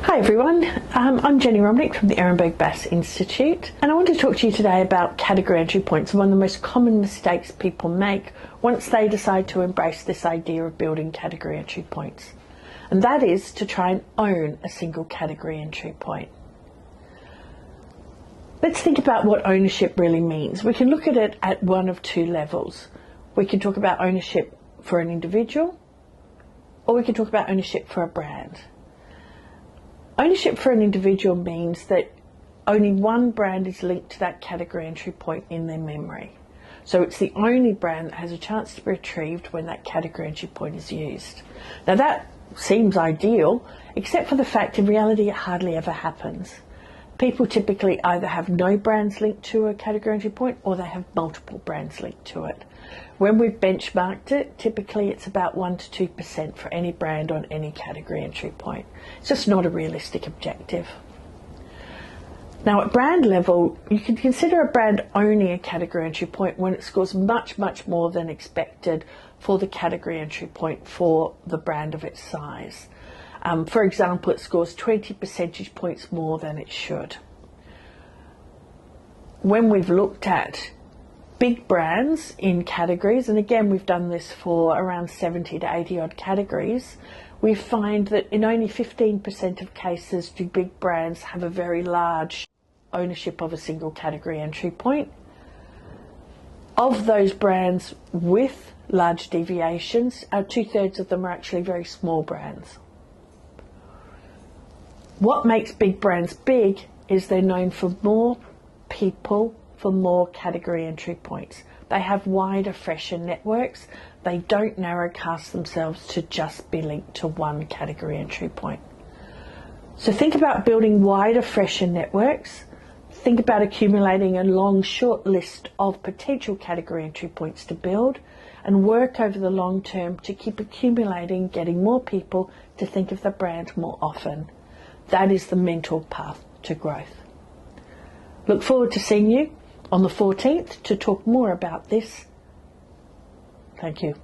Hi everyone, I'm Jenni Romaniuk from the Ehrenberg Bass Institute, and I want to talk to you today about category entry points, one of the most common mistakes people make once they decide to embrace this idea of building category entry points. And that is to try and own a single category entry point. Let's think about what ownership really means. We can look at it at one of two levels. We can talk about ownership for an individual, or we can talk about ownership for a brand. Ownership for an individual means that only one brand is linked to that category entry point in their memory. So it's the only brand that has a chance to be retrieved when that category entry point is used. Now that seems ideal, except for the fact in reality it hardly ever happens. People typically either have no brands linked to a category entry point or they have multiple brands linked to it. When we've benchmarked it, typically it's about 1 to 2% for any brand on any category entry point. It's just not a realistic objective. Now at brand level, you can consider a brand owning a category entry point when it scores much, much more than expected for the category entry point for the brand of its size. For example, it scores 20 percentage points more than it should. When we've looked at big brands in categories, and again we've done this for around 70 to 80 odd categories, we find that in only 15% of cases do big brands have a very large ownership of a single category entry point. Of those brands with large deviations, 2/3 of them are actually very small brands. What makes big brands big is they're known for more people, for more category entry points. They have wider, fresher networks. They don't narrowcast themselves to just be linked to one category entry point. So think about building wider, fresher networks. Think about accumulating a long, short list of potential category entry points to build, and work over the long term to keep accumulating, getting more people to think of the brand more often. That is the mental path to growth. Look forward to seeing you on the 14th to talk more about this. Thank you.